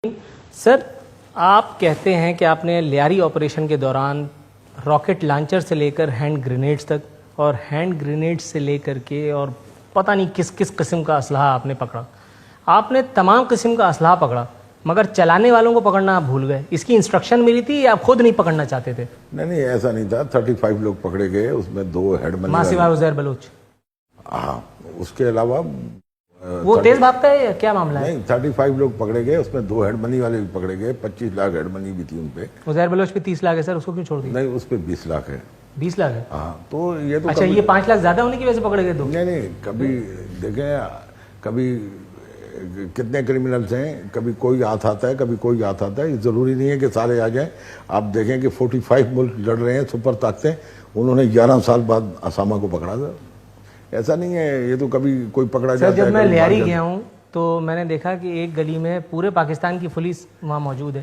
سر آپ کہتے ہیں کہ آپ نے لیاری آپریشن کے دوران راکٹ لانچر سے لے کر ہینڈ گرینیڈز تک اور ہینڈ گرینیڈ سے لے کر کے اور پتہ نہیں کس کس قسم کا اسلحہ آپ نے پکڑا. آپ نے تمام قسم کا اسلحہ پکڑا مگر چلانے والوں کو پکڑنا آپ بھول گئے. اس کی انسٹرکشن ملی تھی یا آپ خود نہیں پکڑنا چاہتے تھے؟ نہیں ایسا نہیں تھا. 35 لوگ پکڑے گئے, اس میں 2 ہیڈ منی ماں سوائے عزیر بلوچ. ہاں, اس کے علاوہ وہ تیز بھاگتا ہے یا کیا معاملہ ہے؟ نہیں, 35 لوگ پکڑے گئے, اس میں 2 ہیڈ منی والے بھی پکڑے گئے. 25 لاکھ ہیڈ منی بھی تھی ان پہ. عزیر بلوچ پہ 30 لاکھ ہے سر, اس کو کیوں چھوڑ دیا؟ نہیں, اس پہ 20 لاکھ ہے. 20 لاکھ ہے؟ ہاں, تو یہ تو اچھا, یہ 5 لاکھ زیادہ ہونے کی وجہ سے پکڑے گئے دو؟ نہیں, کبھی دیکھیں, کبھی کتنے کرمنلز ہیں, کبھی کوئی ہاتھ آتا ہے, کبھی کوئی ہاتھ آتا ہے. یہ ضروری نہیں ہے کہ سارے آ جائیں. آپ دیکھیں کہ 45 ملک لڑ رہے ہیں سپر طاقتیں, انہوں نے 11 سال بعد اسامہ کو پکڑا تھا. ایسا نہیں ہے, یہ تو کبھی کوئی پکڑا جاتا ہے. جب میں لیاری گیا ہوں تو میں نے دیکھا کہ ایک گلی میں پورے پاکستان کی پولیس وہاں موجود ہے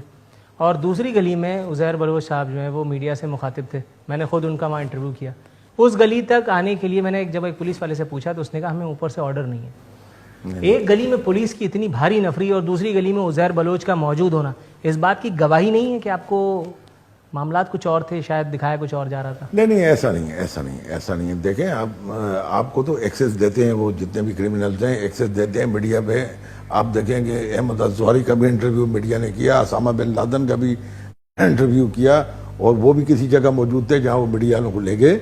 اور دوسری گلی میں عزیر بلوچ صاحب جو ہیں وہ میڈیا سے مخاطب تھے. میں نے خود ان کا وہاں انٹرویو کیا. اس گلی تک آنے کے لیے میں نے جب ایک پولیس والے سے پوچھا تو اس نے کہا ہمیں اوپر سے آرڈر نہیں ہے. ایک گلی میں پولیس کی اتنی بھاری نفری اور دوسری گلی میں عزیر بلوچ کا موجود ہونا اس بات کی گواہی نہیں ہے کہ آپ کو معاملات کچھ اور تھے, شاید دکھایا کچھ اور جا رہا تھا؟ نہیں, ایسا نہیں ہے. دیکھیں, آپ کو تو ایکسیس دیتے ہیں, وہ جتنے بھی کرمنلز ہیں ایکسیس دیتے ہیں میڈیا پہ. آپ دیکھیں کہ احمد الزہری کا بھی انٹرویو میڈیا نے کیا, اسامہ بن لادن کا بھی انٹرویو کیا, اور وہ بھی کسی جگہ موجود تھے جہاں وہ میڈیا کو لے گئے.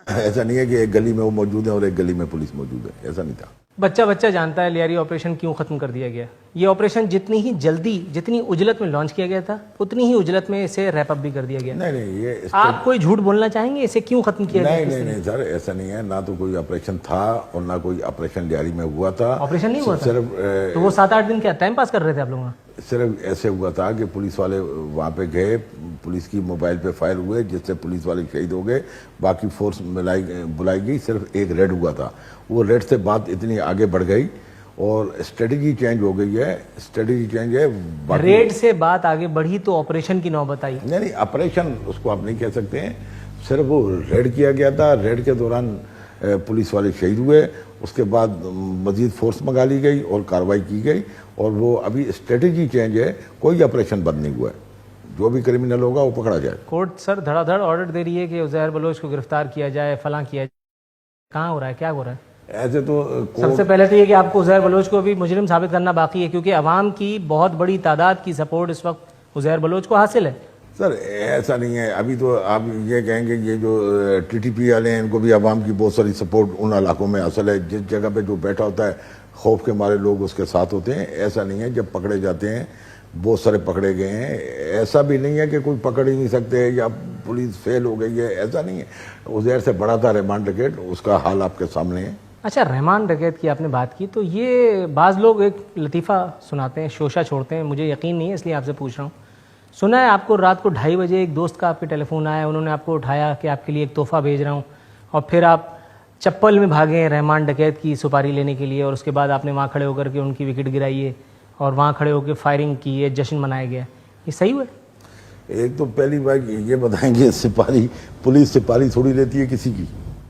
ایسا نہیں ہے کہ ایک گلی میں وہ موجود ہیں اور ایک گلی میں پولیس موجود ہے, ایسا نہیں تھا. بچہ جانتا ہے لیاری آپریشن کیوں ختم کر دیا گیا. یہ آپریشن جتنی ہی جلدی, جتنی اجلت میں لانچ کیا گیا تھا, اتنی ہی اجلت میں اسے ریپ اپ بھی کر دیا گیا. نہیں, یہ آپ کوئی جھوٹ بولنا چاہیں گے, اسے کیوں ختم کیا گیا؟ نہیں سر, ایسا نہیں ہے. نہ تو کوئی آپریشن تھا اور نہ کوئی آپریشن لیاری میں ہوا تھا. آپریشن نہیں ہوا تھا؟ صرف تو وہ 7-8 دن کیا ٹائم پاس کر رہے تھے آپ لوگ؟ صرف ایسے ہوا تھا کہ پولیس والے وہاں پہ گئے, پولیس کی موبائل پہ فائر ہوئے جس سے پولیس والے شہید ہو گئے, باقی فورس بلائی گئی. صرف ایک ریڈ ہوا تھا. وہ ریڈ سے بات اتنی آگے بڑھ گئی اور اسٹریٹجی چینج ہو گئی ہے. اسٹریٹجی چینج ہے. ریڈ سے بات آگے بڑھی تو آپریشن کی نوبت آئی. نہیں, آپریشن اس کو آپ نہیں کہہ سکتے ہیں. صرف وہ ریڈ کیا گیا تھا. ریڈ کے دوران پولیس والے شہید ہوئے. اس کے بعد مزید فورس منگا لی گئی اور کارروائی کی گئی, اور وہ ابھی اسٹریٹجی چینج ہے. کوئی آپریشن بند نہیں ہوا ہے. جو بھی کرمنل ہوگا وہ پکڑا جائے. کورٹ سر دھڑا دھڑ آرڈر دے رہی ہے کہ عزیر بلوچ کو گرفتار کیا جائے, فلاں کیا جائے. کہاں ہو رہا ہے, کیا ہو رہا ہے؟ ایسے تو سب سے پہلے تو یہ کہ آپ کو عزیر بلوچ کو بھی مجرم ثابت کرنا باقی ہے, کیونکہ عوام کی بہت بڑی تعداد کی سپورٹ اس وقت عزیر بلوچ کو حاصل ہے. سر ایسا نہیں ہے. ابھی تو آپ یہ کہیں گے یہ جو ٹی پی والے ہیں ان کو بھی عوام کی بہت ساری سپورٹ ان علاقوں میں حاصل ہے. جس جگہ پہ جو بیٹھا ہوتا ہے خوف کے مارے لوگ اس کے ساتھ ہوتے ہیں. ایسا نہیں ہے. جب پکڑے جاتے ہیں, بہت سارے پکڑے گئے ہیں. ایسا بھی نہیں ہے کہ کوئی پکڑ ہی نہیں سکتے یا پولیس فیل ہو گئی ہے, ایسا نہیں ہے. عزیر سے بڑا تھا رحمان ڈکیٹ, اس کا حال آپ کے سامنے ہے. اچھا, رحمان ڈکیت کی آپ نے بات کی تو یہ بعض لوگ ایک لطیفہ سناتے ہیں, شوشہ چھوڑتے ہیں, مجھے یقین نہیں ہے اس لیے آپ سے پوچھ رہا ہوں. سنا ہے آپ کو رات کو 2:30 بجے ایک دوست کا آپ کے ٹیلی فون آیا, انہوں نے آپ کو اٹھایا کہ آپ کے لیے ایک تحفہ بھیج رہا ہوں, اور پھر آپ چپل میں بھاگے رحمان ڈکیت کی سپاری لینے کے لیے, اور اس کے بعد آپ نے وہاں کھڑے ہو کر کے ان کی وکٹ گرائی ہے اور وہاں کھڑے ہو کے فائرنگ کی ہے, جشن منایا گیا. یہ صحیح ہوا؟ ایک تو پہلی بات یہ بتائیں گے, سپاری پولیس سپاری تھوڑی لیتی ہے کسی کی.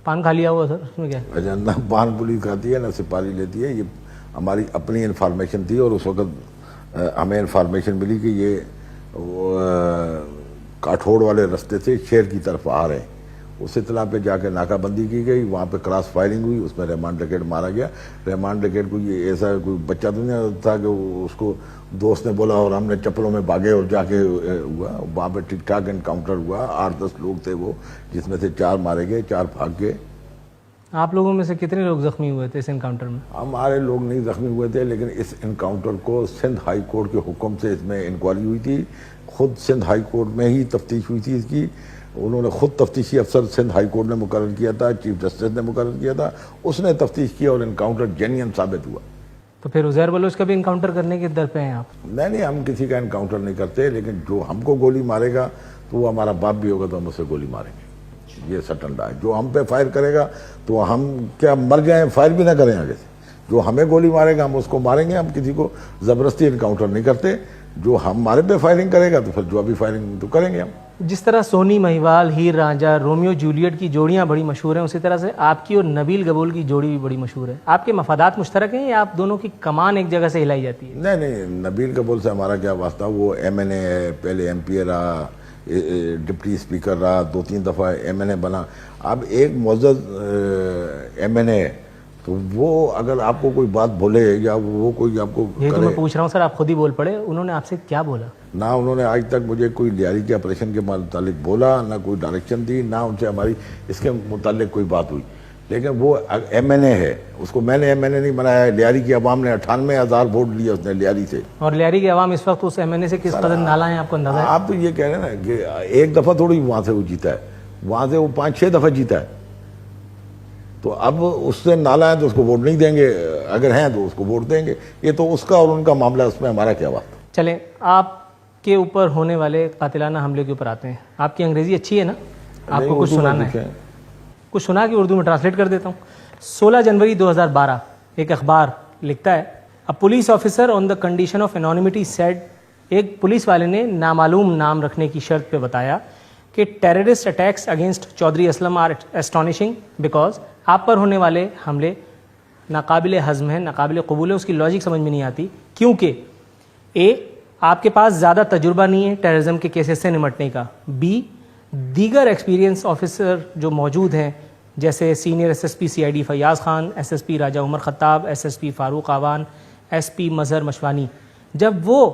پان کھا لیا ہوا سر, اس میں کیا؟ اچھا, نہ پان پولیس کھاتی ہے نہ سپاری لیتی ہے. یہ ہماری اپنی انفارمیشن تھی, اور اس وقت ہمیں انفارمیشن ملی کہ یہ کاٹھوڑ والے رستے سے شہر کی طرف آ رہے ہیں. اس اطلاع پہ جا کے ناکہ بندی کی گئی, وہاں پہ کراس فائرنگ ہوئی, اس میں رحمان ڈکیٹ مارا گیا. رحمان ڈکیٹ کو یہ ایسا کوئی بچہ تو نہیں تھا کہ اس کو دوست نے بولا اور ہم نے چپلوں میں بھاگے اور جا کے ہوا. وہاں پہ ٹک ٹاک انکاؤنٹر ہوا. 8-10 لوگ تھے وہ, جس میں سے 4 مارے گئے, 4 بھاگ گئے. آپ لوگوں میں سے کتنے لوگ زخمی ہوئے تھے اس انکاؤنٹر میں؟ ہمارے لوگ نہیں زخمی ہوئے تھے, لیکن اس انکاؤنٹر کو سندھ ہائی کورٹ کے حکم سے اس میں انکوائری ہوئی تھی. خود سندھ ہائی کورٹ میں ہی تفتیش ہوئی تھی اس کی. انہوں نے خود تفتیشی افسر سندھ ہائی کورٹ نے مقرر کیا تھا, چیف جسٹس نے مقرر کیا تھا, اس نے تفتیش کیا اور انکاؤنٹر جینین ثابت ہوا. تو پھر عزیر بلوچ کا بھی انکاؤنٹر کرنے کے در پہ ہیں آپ؟ نہیں, ہم کسی کا انکاؤنٹر نہیں کرتے, لیکن جو ہم کو گولی مارے گا تو وہ ہمارا باپ بھی ہوگا تو ہم اسے گولی ماریں گے. یہ سٹن رہا ہے. جو ہم پہ فائر کرے گا تو ہم کیا مر جائیں, فائر بھی نہ کریں آگے سے. جو ہمیں گولی مارے گا ہم اس کو ماریں گے. ہم کسی کو زبردستی انکاؤنٹر نہیں کرتے. جو ہمارے پہ فائرنگ کرے گا تو پھر جو ابھی فائرنگ تو کریں گے ہم. جس طرح سونی مہیوال، ہیر رانجھا، رومیو جولیٹ کی جوڑیاں بڑی مشہور ہیں، اسی طرح سے آپ کی اور نبیل گبول کی جوڑی بھی بڑی مشہور ہے. آپ کے مفادات مشترک ہیں یا آپ دونوں کی کمان ایک جگہ سے ہلائی جاتی ہے؟ نہیں، نبیل گبول سے ہمارا کیا واسطہ، وہ ایم این اے ہے، پہلے ایم پی اے رہا، ڈپٹی اسپیکر رہا، 2-3 دفعہ ایم این اے بنا. اب ایک معزز ایم این اے تو وہ اگر آپ کو کوئی بات بولے یا وہ کوئی آپ کو یہ تو میں پوچھ رہا ہوں سر، آپ خود ہی بول پڑے، انہوں نے آپ سے کیا بولا؟ نہ انہوں نے آج تک مجھے کوئی لیاری کے آپریشن کے متعلق بولا، نہ کوئی ڈائریکشن دی، نہ ان سے ہماری اس کے متعلق کوئی بات ہوئی. لیکن وہ ایم این اے ہے، اس کو میں نے ایم این اے نہیں بنایا ہے. لیاری کی عوام نے 98,000 ووٹ لیے اس نے لیاری سے. اور لیاری کی عوام اس وقت اس ایم این اے سے کس قدر نالا ہیں آپ کو اندازہ ہے؟ آپ تو یہ کہہ رہے ہیں نا کہ ایک دفعہ تھوڑی وہاں سے وہ جیتا ہے، وہاں سے وہ 5-6 دفعہ جیتا ہے. تو اب اس سے نالا ہے تو اس کو ووٹ نہیں دیں گے، اگر ہیں تو اس کو ووٹ دیں گے. یہ تو اس کا اور ان کا معاملہ، اس میں ہمارا کیا بات. چلیں آپ کے اوپر ہونے والے قاتلانہ حملے کے اوپر آتے ہیں. آپ کی انگریزی اچھی ہے نا؟ آپ کو کچھ سنانا ہے؟ کچھ سنا کے اردو میں ٹرانسلیٹ کر دیتا ہوں. 16 جنوری 2012 ایک اخبار لکھتا ہے، a police officer on the condition of anonymity said, ایک پولیس والے نے نامعلوم نام رکھنے کی شرط پہ بتایا کہ terrorist attacks against Chaudhry Aslam are stanching because آپ پر ہونے والے حملے ناقابل ہضم ہیں، ناقابل قبول ہے. اس کی لاجک سمجھ میں نہیں آتی کیونکہ اے آپ کے پاس زیادہ تجربہ نہیں ہے ٹیررزم کے کیسز سے نمٹنے کا، بی دیگر ایکسپیرینس آفیسر جو موجود ہیں جیسے senior S S P C I D Fayyaz Khan, S S P Raja Umar Khattab, S S P Farooq Awan, S P Mazhar Mashwani, جب وہ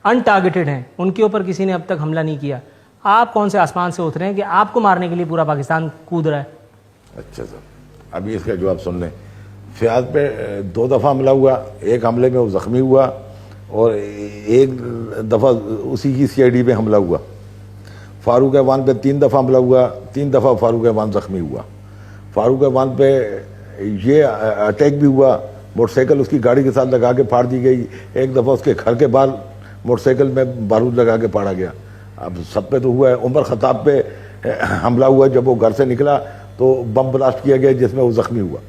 ان ٹارگیٹڈ ہیں، ان کے اوپر کسی نے اب تک حملہ نہیں کیا، آپ کون سے آسمان سے اترے ہیں کہ آپ کو مارنے کے لیے پورا پاکستان کود رہا ہے؟ اچھا سر، ابھی اس کا جواب سن لیں. فیاض پہ 2 دفعہ حملہ ہوا، ایک حملے میں وہ زخمی ہوا اور ایک دفعہ اسی کی سی آئی ڈی پہ حملہ ہوا. فاروق اعوان پہ 3 دفعہ حملہ ہوا، 3 دفعہ فاروق اعوان زخمی ہوا. فاروق اعوان پہ یہ اٹیک بھی ہوا، موٹر سائیکل اس کی گاڑی کے ساتھ لگا کے پھاڑ دی گئی. ایک دفعہ اس کے گھر کے باہر موٹر سائیکل میں بارود لگا کے پھاڑا گیا. اب سب پہ تو ہوا ہے. عمر خطاب پہ حملہ ہوا، جب وہ گھر سے نکلا تو بم بلاسٹ کیا گیا جس میں وہ زخمی ہوا.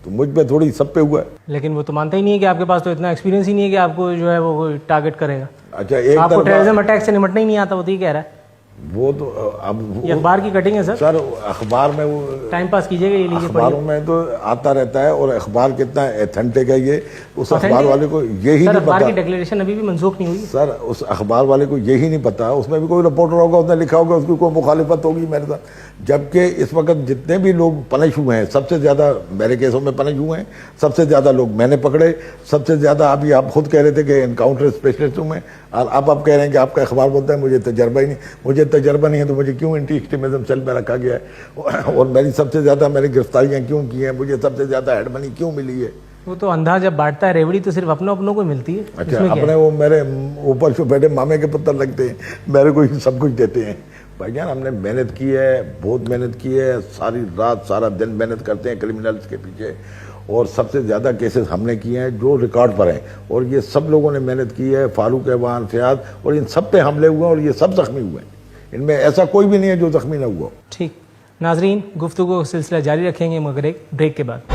تو مجھ پہ تھوڑی سب پہ ہوا ہے. لیکن وہ تو مانتا ہی نہیں ہے کہ آپ کے پاس تو اتنا ایکسپیرینس ہی نہیں ہے کہ آپ کو جو ہے وہ ٹارگٹ کرے گا. اچھا، ایک آپ کو ٹیررزم اٹیک سے نمٹنا ہی نہیں آتا، وہ تو یہ کہہ رہا ہے. وہ تو اب یہ اخبار کی کٹنگ ہے سر، اخبار میں وہ ٹائم پاس کیجیے گا، یہ لیجیے اخباروں میں تو آتا رہتا ہے. اور اخبار کتنا ایتھنٹک ہے یہ اس اخبار والے کو یہی نہیں اخبار پتا. کی ڈکلیریشن ابھی بھی منسوخ نہیں ہوئی سر اس اخبار والے کو یہی نہیں پتا، اس میں بھی کوئی رپورٹر ہوگا، اس نے لکھا ہوگا، اس کی کوئی مخالفت ہوگی میرے ساتھ. جبکہ اس وقت جتنے بھی لوگ پنش ہوئے ہیں، سب سے زیادہ میرے کیسوں میں پنش ہوئے ہیں، سب سے زیادہ لوگ میں نے پکڑے، سب سے زیادہ ابھی آپ خود کہہ رہے تھے کہ انکاؤنٹر اسپیشلسٹ ہوں میں، اور اب آپ کہہ رہے ہیں کہ آپ کا اخبار بولتا ہے مجھے تجربہ ہی نہیں. مجھے تجربہ نہیں ہے تو مجھے کیوں اینٹی ایکسٹریمزم سیل میں رکھا گیا ہے؟ اور میری سب سے زیادہ میری گرفتاریاں کیوں کی ہیں؟ مجھے سب سے زیادہ ہیڈ منی کیوں ملی ہے؟ وہ تو اندھا جب بانٹتا ہے ریوڑی تو صرف اپنوں کو ملتی ہے. اچھا، اپنے وہ میرے اوپر جو بیٹھے مامے کے پتر لگتے ہیں، میرے کو ہی سب کچھ دیتے ہیں. بھائی جان، ہم نے محنت کی ہے، بہت محنت کی ہے، ساری رات سارا دن محنت کرتے ہیں کرمنلز کے پیچھے. اور سب سے زیادہ کیسز ہم نے کیے ہیں جو ریکارڈ پر ہیں، اور یہ سب لوگوں نے محنت کی ہے. فاروق اعوان، فیاض، اور ان سب پہ حملے ہوئے ہیں اور یہ سب زخمی ہوئے ہیں. ان میں ایسا کوئی بھی نہیں ہے جو زخمی نہ ہوا. ٹھیک ناظرین، گفتگو کا سلسلہ جاری رکھیں گے مگر ایک بریک کے بعد.